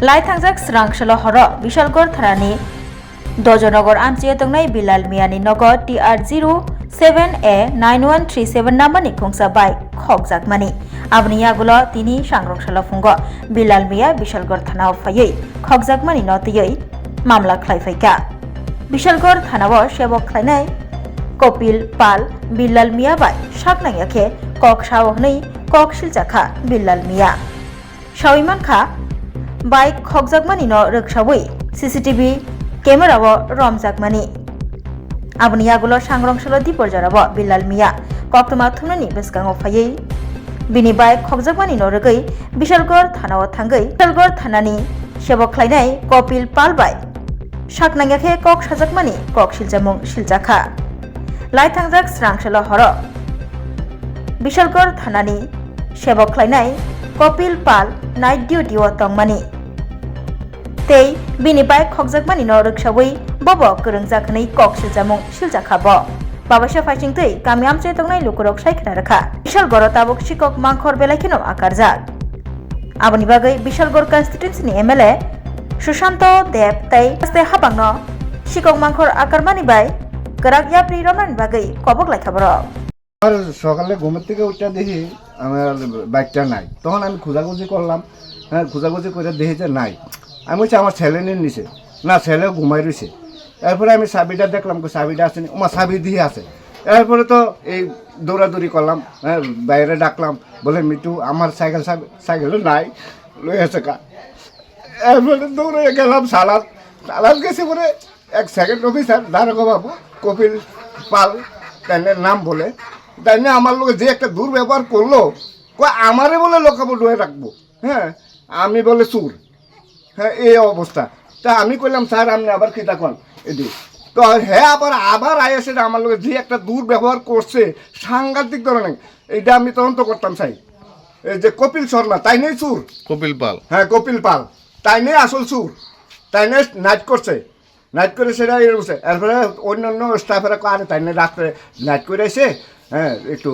लाइथांजाक स्रांगशल हर विशालगढ़ थानानि दजनगर आमचिया तंगनाय बिलाल मियानि नगर TR07A9137 नाम्बारनि खुंसा bike खगजाकमानि आबनि आगुलो तिनि सांग्रंशाला फुंगो बिलाल मिया विशालगढ़ थानाव फायै खगजाकमानि नतियै मामला ख्लायफायका विशालगढ़ थानाव सेबक ख्लायनाय कपिल पाल बिलाल मिया bye साकनायाखे कक सावहनै कक सिलजाखा बिलाल मिया साविमानखा बाइक खगजाकमानि न रोखसावै सीसीटीवी कैमराव रमजाकमानि आबनि आगुलो सांग्रंशाल दिपरजाराव बिलाल मिया कक्तमा थुमनानि बेसगाङाव फायै बिनि बाइक खगजाकमानि न रोगै विशालगढ़ थानाव थांगै विशालगढ़ थानानि सेबक ख्लायनाय कपिल पाल बाय साकनायाखे कक साजाकमानि कक सिलजामुं सिलजाखा लाइथांजाक स्रांशाल हर विशालगढ़ थानानि सेबक ख्लायनाय कपिल पाल नाइट डिउटिआव तंमानि तै बिनि बाइक खगजाकमानि न रोखसावै बबो गोरों जाखनै कक सिलजामुं सिलजाखाब बाबासा फाइसिंतै गामि आमचे तंनाय लुकुरक सायखना रखा विशालगढ़ ताबुक शिকক मांखर बेलायखिनो आकारजाक आबनि बागै विशालगढ़ कन्स्टिट्युएन्सिनि एमएलए सुशांत देव तै आस्ते हाबांनो शिকক मांखर आकारमानि बाय गराक याप्रि रमनानि बागै कबक लायखाबर আর সকালে ঘুমের থেকে উঠে দেখি আমার বাইকটা নাই, তখন আমি খোঁজাখুঁজি করলাম। হ্যাঁ, খোঁজাখুঁজি করে দেখি যে নাই। আমি বলছি আমার ছেলে নিয়ে নিছে, না ছেলে ঘুমাই রয়েছে। এরপরে আমি চাবিটা দেখলাম, চাবিটা আসেনি, আমার চাবি দিয়ে আছে। এরপরে তো এই দৌড়াদৌড়ি করলাম, হ্যাঁ বাইরে ডাকলাম, বলে মিটু আমার সাইকেলও নাই, লই আছে কা। এরপরে দৌড়ে গেলাম সালাদ গেছে পরে এক সেকেন্ড অফিসার দারোগা বাবু কপিল পাল তাই নাম বলে, তাই না আমার লোক যে একটা দুর্ব্যবহার করলো, আমারে বলে লোকাবো ডুয়ে রাখবো। হ্যাঁ, আমি বলে চুর। হ্যাঁ, এই অবস্থা। তা আমি কইলাম স্যার আপনি আবার কি তখন এটি তো হ্যাঁ আবার আইসে আমার লোক যে একটা দুর্ব্যবহার করছে সাংঘাতিক ধরনের, এইটা আমি তদন্ত করতাম চাই। এই যে কপিল শর্মা তাই নেই চুর, কপিল পাল, হ্যাঁ কপিল পাল তাই নেই আসল চুর, তাই নেই নাইট করছে, নাইট করে সেটা এসে এরপরে অন্যান্য স্টাফেরা আরে তাই নিয়ে রাত্রে নাইট করে এসে হ্যাঁ একটু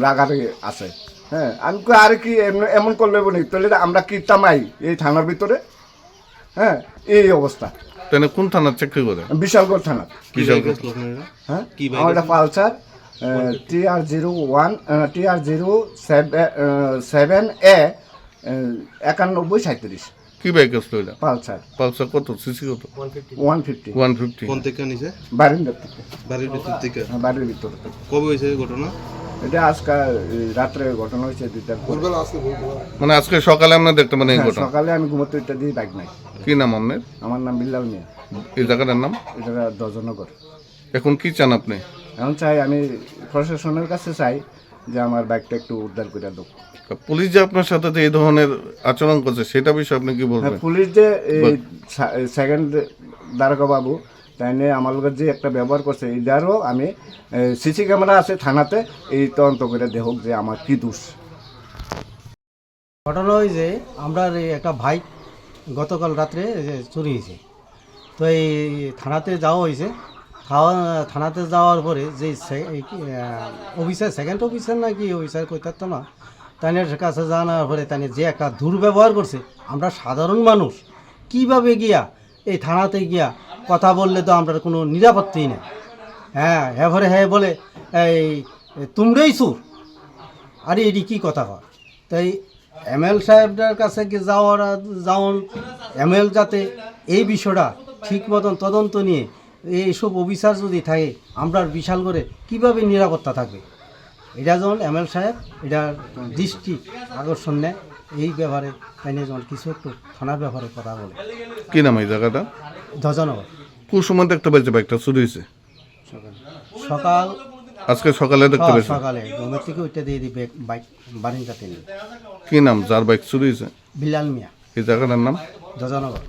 রাগারে আছে। হ্যাঁ, আমি আর কি এমন করলে বলি তাহলে আমরা কি তামাই এই থানার ভিতরে। হ্যাঁ, এই অবস্থা। তাহলে কোন থানার চাকরি করে? বিশালগড় থানা। হ্যাঁ, আমার একটা পালসার TR07A 9137। কি বাইক আসলো এটা? পালসার। পালসার কত সিসি কত? 150। কোন থেকে নিছে? বাড়ির থেকে। বাড়ির ভিতর থেকে? হ্যাঁ, বাড়ির ভিতর থেকে। কবে হয়েছে ঘটনা? এটা আজকে রাত্রে ঘটনা হয়েছে 2টার পর। মানে আজকে সকালে আমরা দেখতে মানে এই ঘটনা? সকালে আমি ঘুমোতে উঠে দিয়ে বাইক নাই। কি নাম আপনার? আমার নাম বিল্লাল মিয়া। এই জায়গাটার নাম? এটা দজনগর। এখন কি চান আপনি? এখন চাই আমি প্রশাসনের কাছে চাই যে আমার বাইকটা একটু উদ্ধার করে দেবো। পুলিশ যে আপনার সাথে যে এই ধরনের আচরণ করছে সেটা বিষয়ে আপনি কি বলবেন? হ্যাঁ, পুলিশ যে সেকেন্ড দারোগা বাবু তাই নিয়ে আমার লোকের যে একটা ব্যবহার করছে এটারও আমি সিসি ক্যামেরা আছে থানাতে, এই তদন্ত করে দেখুক যে আমার কি দোষ। ঘটনা হয়েছে আমরা একটা বাইক গতকাল রাত্রে চুরি হয়েছে, তো এই থানাতে যাওয়া হয়েছে। থানাতে যাওয়ার পরে যে অফিসার সেকেন্ড অফিসার নাকি অফিসার কইতারতো না, তাইনের কাছে জানার পরে তাই যে একটা দুর্ব্যবহার করছে, আমরা সাধারণ মানুষ কিভাবে গিয়া এই থানাতে গিয়া কথা বললে তো আমরা কোনো নিরাপত্তাই নেই। হ্যাঁ, এবারে হ্যাঁ বলে এই তোমরাই চুর, আরে এটি কী কথা কর। তাই এমএল সাহেবদের কাছে যাওন এমএল যাতে এই বিষয়টা ঠিক মতন তদন্ত নিয়ে এইসব অফিসার যদি থাকে আমরা বিশাল করে কীভাবে নিরাপত্তা থাকবে, এটা যেমন এমএল সাহেব এটার দৃষ্টি আকর্ষণ নেয় এই ব্যাপারে, তাই নিয়ে যেমন কিছু একটু থানার ব্যাপারে কথা বলে। কি নাম এই জায়গাটা? ধজনগর। কোন সময় দেখতে পাইছে বাইকটা চুরি হয়েছে? সকাল, আজকে সকালে দেখতে পাইছে? সকালে ঘুমের থেকে ওইটা দিয়ে দিবে বাইক বারিন্দাতে নিয়ে। কি নাম যার বাইক চুরি হয়েছে? বিল্লাল মিয়া। এই জায়গাটার নাম? ধজনগর।